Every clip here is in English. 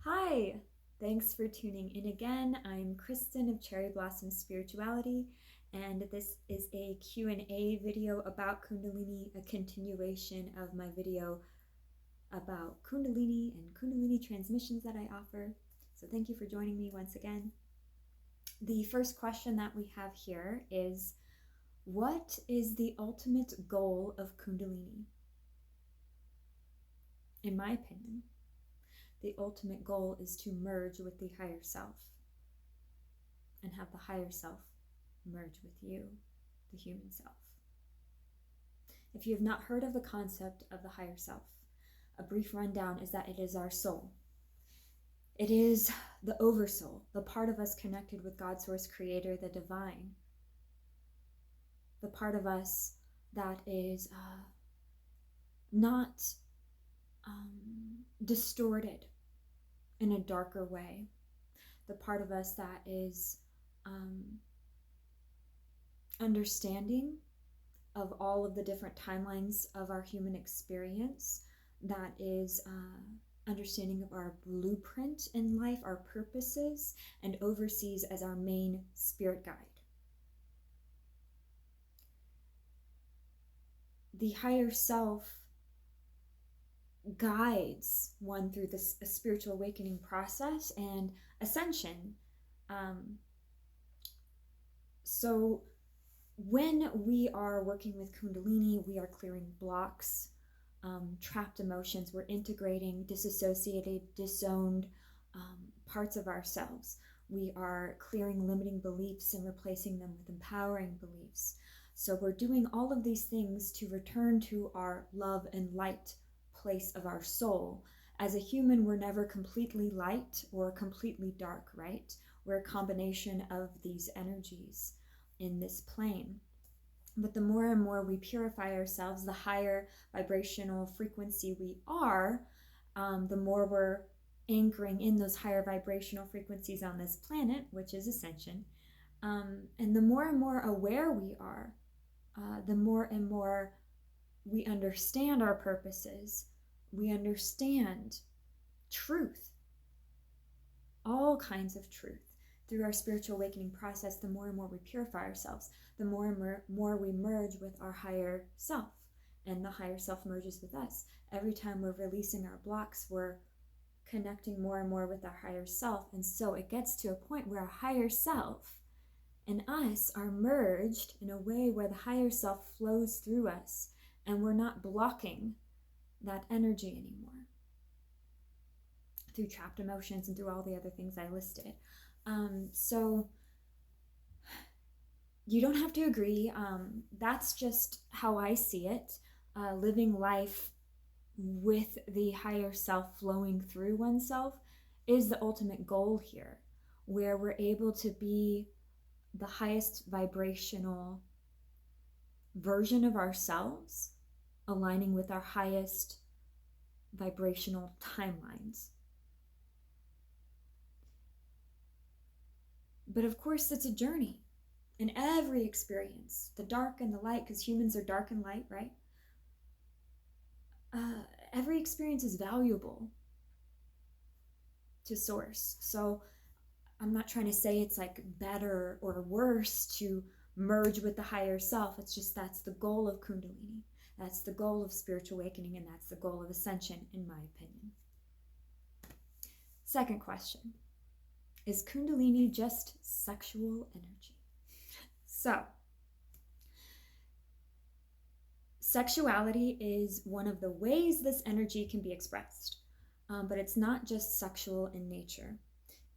Hi, thanks for tuning in again. I'm Kristin of Cherry Blossom Spirituality, and this is a Q&A video about Kundalini, a continuation of my video about Kundalini and Kundalini Transmissions that I offer. So thank you for joining me once again. The first question that we have here is, what is the ultimate goal of Kundalini? In my opinion, the ultimate goal is to merge with the higher self and have the higher self merge with you, the human self. If you have not heard of the concept of the higher self, a brief rundown is that it is our soul. It is the oversoul, the part of us connected with God, Source, Creator, the divine. The part of us that is not distorted in a darker way. The part of us that is understanding of all of the different timelines of our human experience, that is understanding of our blueprint in life, our purposes, and oversees as our main spirit guide. The higher self guides one through this spiritual awakening process and ascension. So when we are working with Kundalini, we are clearing blocks, trapped emotions. We're integrating disassociated, disowned parts of ourselves. We are clearing limiting beliefs and replacing them with empowering beliefs. So we're doing all of these things to return to our love and light place of our soul. As a human, we're never completely light or completely dark, right? We're a combination of these energies in this plane. But the more and more we purify ourselves, the higher vibrational frequency we are, the more we're anchoring in those higher vibrational frequencies on this planet, which is ascension. And the more and more aware we are, the more and more we understand our purposes. We understand truth, all kinds of truth. Through our spiritual awakening process, the more and more we purify ourselves, the more and more we merge with our higher self, and the higher self merges with us. Every time we're releasing our blocks, we're connecting more and more with our higher self. And so it gets to a point where our higher self and us are merged in a way where the higher self flows through us, and we're not blocking that energy anymore through trapped emotions and through all the other things I listed. So you don't have to agree. That's just how I see it. Living life with the higher self flowing through oneself is the ultimate goal here, where we're able to be the highest vibrational version of ourselves, aligning with our highest vibrational timelines. But of course, it's a journey in every experience, the dark and the light, because humans are dark and light, right? Every experience is valuable to Source. So I'm not trying to say it's like better or worse to merge with the higher self. It's just that's the goal of Kundalini. That's the goal of spiritual awakening, and that's the goal of ascension, in my opinion. Second question. Is Kundalini just sexual energy? So, sexuality is one of the ways this energy can be expressed, but it's not just sexual in nature.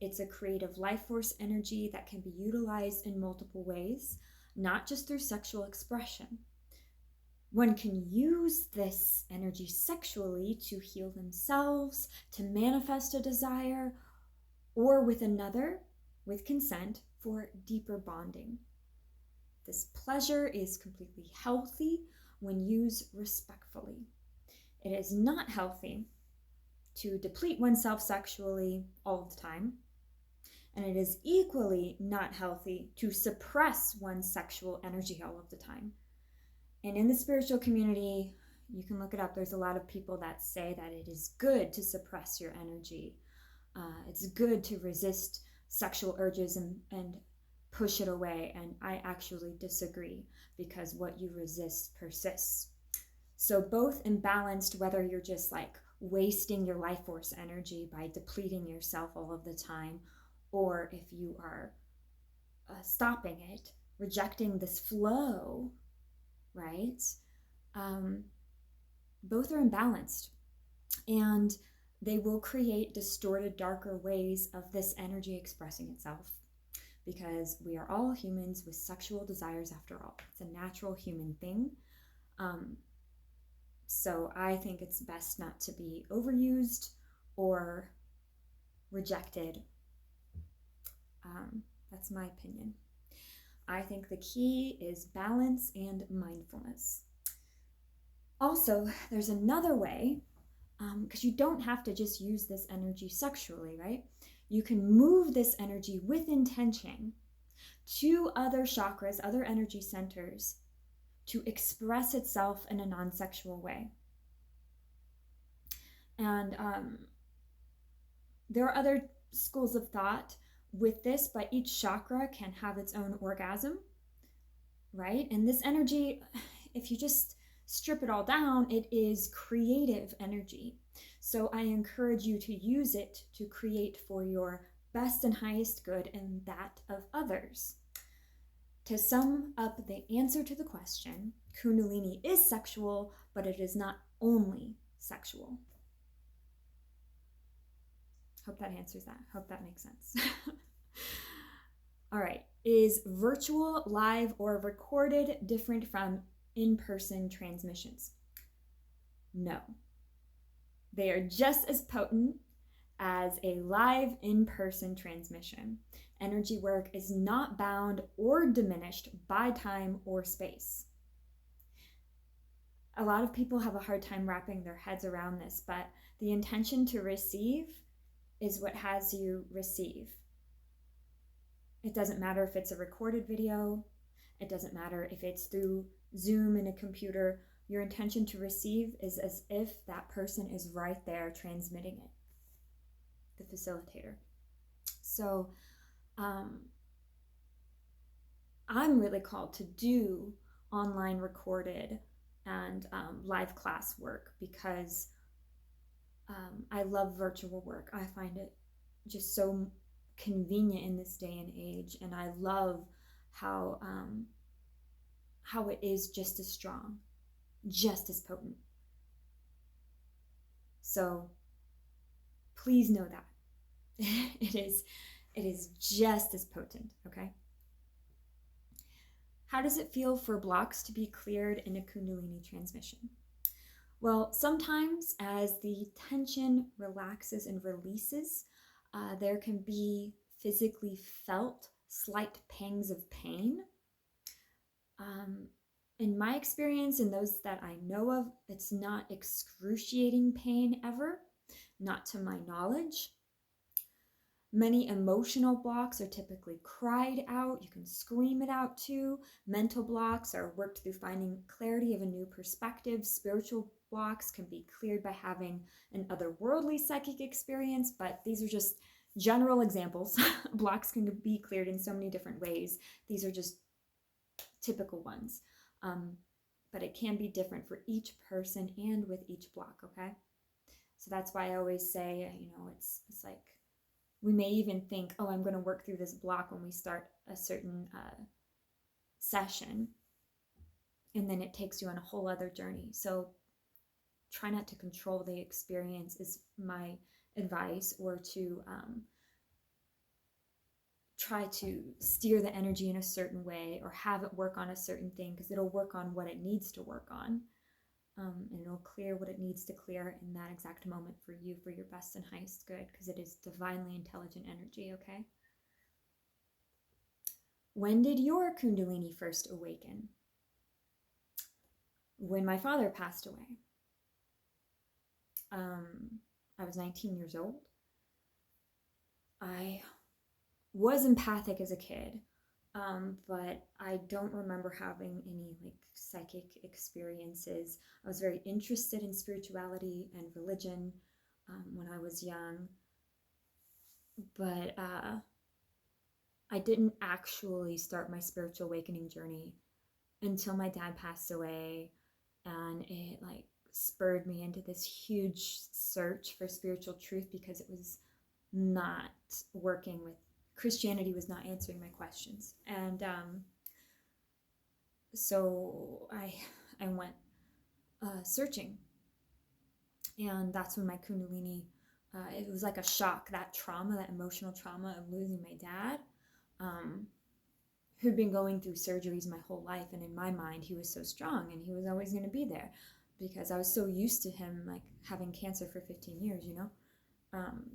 It's a creative life force energy that can be utilized in multiple ways, not just through sexual expression. One can use this energy sexually to heal themselves, to manifest a desire, or with another, with consent, for deeper bonding. This pleasure is completely healthy when used respectfully. It is not healthy to deplete oneself sexually all the time, and it is equally not healthy to suppress one's sexual energy all of the time. And in the spiritual community, you can look it up, there's a lot of people that say that it is good to suppress your energy. It's good to resist sexual urges and push it away. And I actually disagree, because what you resist persists. So both imbalanced, whether you're just like wasting your life force energy by depleting yourself all of the time, or if you are stopping it, rejecting this flow, right? Both are imbalanced, and they will create distorted, darker ways of this energy expressing itself, because we are all humans with sexual desires after all. It's a natural human thing. So I think it's best not to be overused or rejected. That's my opinion. I think the key is balance and mindfulness. Also, there's another way, because you don't have to just use this energy sexually, right? You can move this energy with intention to other chakras, other energy centers, to express itself in a non-sexual way. And there are other schools of thought with this, but each chakra can have its own orgasm, right? And this energy, if you just strip it all down, it is creative energy. So I encourage you to use it to create for your best and highest good and that of others. To sum up the answer to the question, Kundalini is sexual, but it is not only sexual. Hope that answers that. Hope that makes sense. All right. Is virtual, live, or recorded different from in-person transmissions? No. They are just as potent as a live in-person transmission. Energy work is not bound or diminished by time or space. A lot of people have a hard time wrapping their heads around this, but the intention to receive is what has you receive. It doesn't matter if it's a recorded video. It doesn't matter if it's through Zoom in a computer. Your intention to receive is as if that person is right there transmitting it, the facilitator. So I'm really called to do online recorded and live class work, because I love virtual work. I find it just so convenient in this day and age, and I love how it is just as strong, just as potent. So please know that it is just as potent. Okay. How does it feel for blocks to be cleared in a Kundalini transmission? Well, sometimes as the tension relaxes and releases, there can be physically felt slight pangs of pain. In my experience, and those that I know of, it's not excruciating pain ever, not to my knowledge. Many emotional blocks are typically cried out. You can scream it out too. Mental blocks are worked through finding clarity of a new perspective. Spiritual blocks can be cleared by having an otherworldly psychic experience, but these are just general examples. Blocks can be cleared in so many different ways. These are just typical ones. But it can be different for each person and with each block, okay? So that's why I always say, it's like, we may even think, oh, I'm going to work through this block when we start a certain session, and then it takes you on a whole other journey. So try not to control the experience is my advice, or to try to steer the energy in a certain way, or have it work on a certain thing, because it'll work on what it needs to work on. And it'll clear what it needs to clear in that exact moment for you, for your best and highest good, because it is divinely intelligent energy, okay? When did your Kundalini first awaken? When my father passed away. I was 19 years old. I was empathic as a kid, but I don't remember having any psychic experiences. I was very interested in spirituality and religion when I was young. But I didn't actually start my spiritual awakening journey until my dad passed away, and it like spurred me into this huge search for spiritual truth, because it was not working with Christianity, was not answering my questions. And so I went searching, and that's when my Kundalini, it was like a shock, that trauma, that emotional trauma of losing my dad, who'd been going through surgeries my whole life, and in my mind he was so strong and he was always going to be there, because I was so used to him like having cancer for 15 years, you know.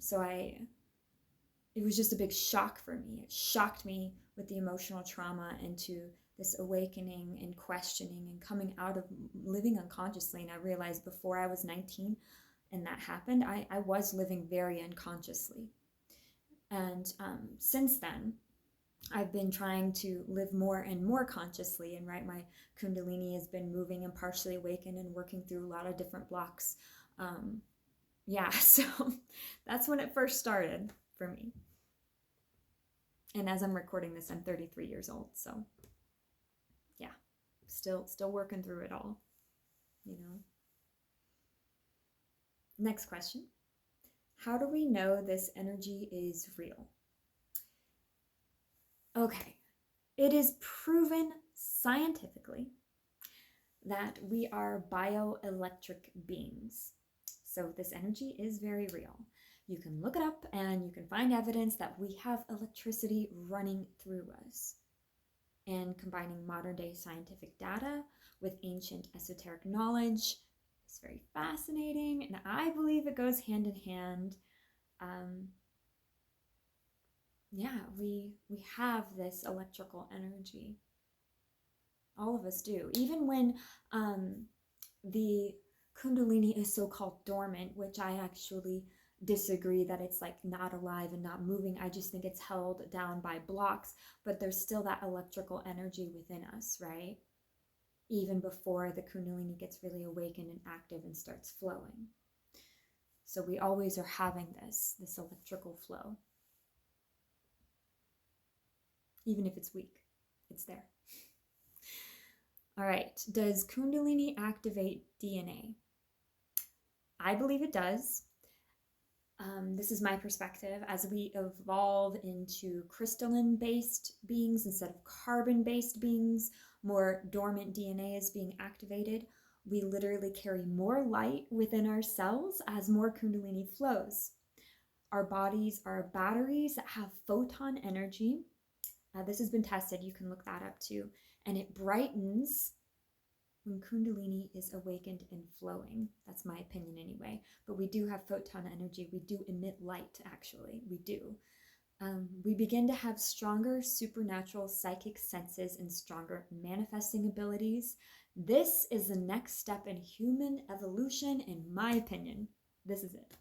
So it was just a big shock for me. It shocked me with the emotional trauma into this awakening and questioning and coming out of living unconsciously. And I realized before I was 19 and that happened, I was living very unconsciously. And since then, I've been trying to live more and more consciously, and right, my Kundalini has been moving and partially awakened and working through a lot of different blocks. Yeah, so that's when it first started for me. And as I'm recording this, I'm 33 years old, so yeah, still working through it all, you know. Next question. How do we know this energy is real? Okay, it is proven scientifically that we are bioelectric beings. So this energy is very real. You can look it up and you can find evidence that we have electricity running through us. And combining modern day scientific data with ancient esoteric knowledge is very fascinating, and I believe it goes hand in hand. Yeah, we have this electrical energy. All of us do. Even when the Kundalini is so-called dormant, which I actually disagree that it's like not alive and not moving. I just think it's held down by blocks, but there's still that electrical energy within us, right? Even before the Kundalini gets really awakened and active and starts flowing. So we always are having this electrical flow. Even if it's weak, it's there. All right, does Kundalini activate DNA? I believe it does. This is my perspective. As we evolve into crystalline-based beings instead of carbon-based beings, more dormant DNA is being activated. We literally carry more light within our cells as more Kundalini flows. Our bodies are batteries that have photon energy. This has been tested. You can look that up too. And it brightens when Kundalini is awakened and flowing. That's my opinion anyway. But we do have photon energy. We do emit light, actually. We do. We begin to have stronger supernatural psychic senses and stronger manifesting abilities. This is the next step in human evolution, in my opinion. This is it.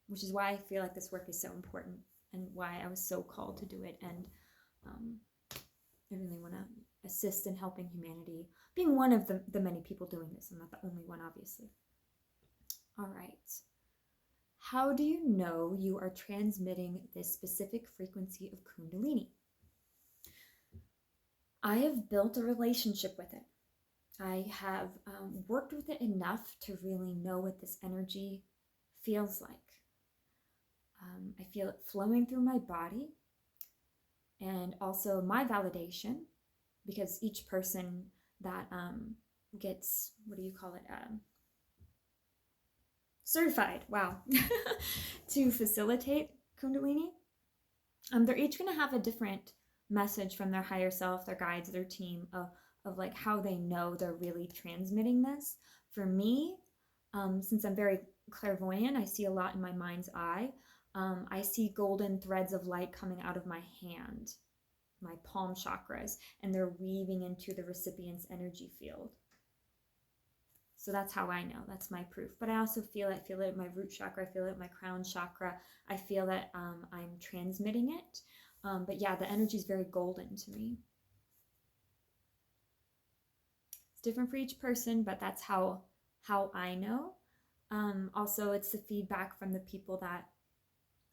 Which is why I feel like this work is so important and why I was so called to do it. And I really want to assist in helping humanity, being one of the many people doing this. I'm not the only one, obviously. All right. How do you know you are transmitting this specific frequency of Kundalini? I have built a relationship with it. I have worked with it enough to really know what this energy feels like. I feel it flowing through my body, and also my validation, because each person that gets, what do you call it, certified, wow, to facilitate Kundalini, they're each going to have a different message from their higher self, their guides, their team, of like how they know they're really transmitting this. For me, since I'm very clairvoyant, I see a lot in my mind's eye. I see golden threads of light coming out of my hand, my palm chakras, and they're weaving into the recipient's energy field. So that's how I know. That's my proof. But I also feel it at my root chakra. I feel it at my crown chakra. I feel that I'm transmitting it. But yeah, the energy is very golden to me. It's different for each person, but that's how I know. Also, it's the feedback from the people that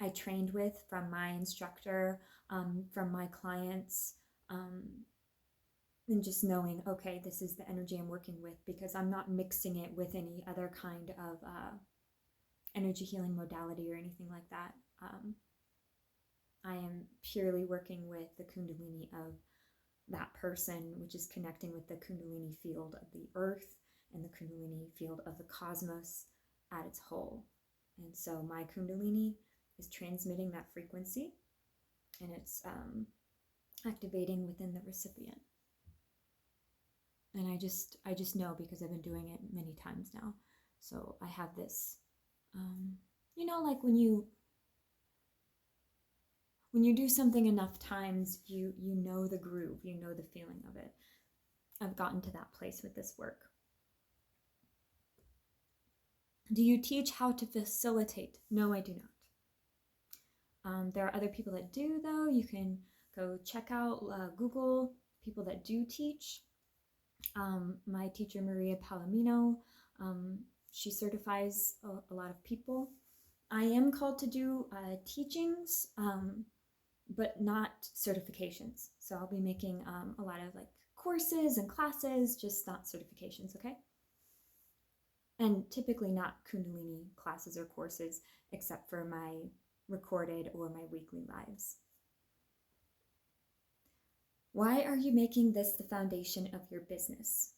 I trained with from my instructor, from my clients, and just knowing, okay, this is the energy I'm working with, because I'm not mixing it with any other kind of energy healing modality or anything like that. I am purely working with the Kundalini of that person, which is connecting with the Kundalini field of the earth and the Kundalini field of the cosmos at its whole. And so my Kundalini is transmitting that frequency, and it's activating within the recipient. And I just know, because I've been doing it many times now. So I have this, like when you do something enough times, you know the groove, you know the feeling of it. I've gotten to that place with this work. Do you teach how to facilitate? No, I do not. There are other people that do, though. You can go check out, Google people that do teach. My teacher, Maria Palomino, she certifies a lot of people. I am called to do teachings, but not certifications. So I'll be making a lot of courses and classes, just not certifications, okay? And typically not Kundalini classes or courses, except for my recorded or my weekly lives. Why are you making this the foundation of your business?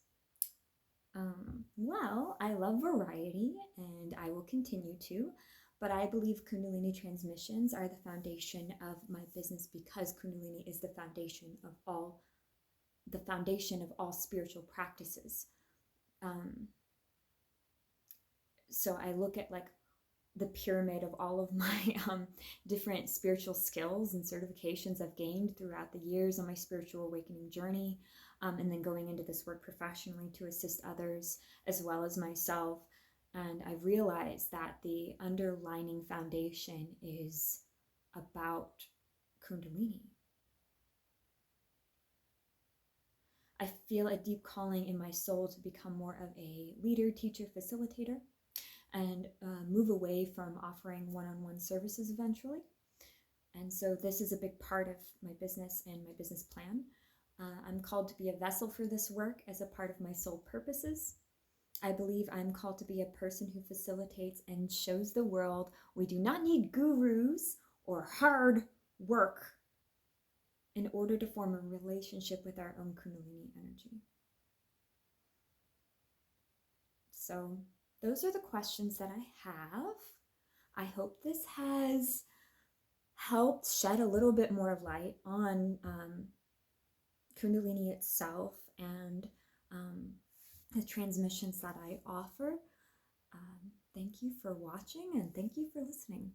Well, I love variety, and I will continue to, but I believe Kundalini Transmissions are the foundation of my business, because Kundalini is the foundation of all spiritual practices. So I look at the pyramid of all of my different spiritual skills and certifications I've gained throughout the years on my spiritual awakening journey, and then going into this work professionally to assist others as well as myself. And I realized that the underlining foundation is about Kundalini. I feel a deep calling in my soul to become more of a leader, teacher, facilitator, and move away from offering one-on-one services eventually. And so this is a big part of my business and my business plan. I'm called to be a vessel for this work as a part of my soul purposes. I believe I'm called to be a person who facilitates and shows the world we do not need gurus or hard work in order to form a relationship with our own Kundalini energy. So those are the questions that I have. I hope this has helped shed a little bit more light on Kundalini itself and the transmissions that I offer. Thank you for watching, and thank you for listening.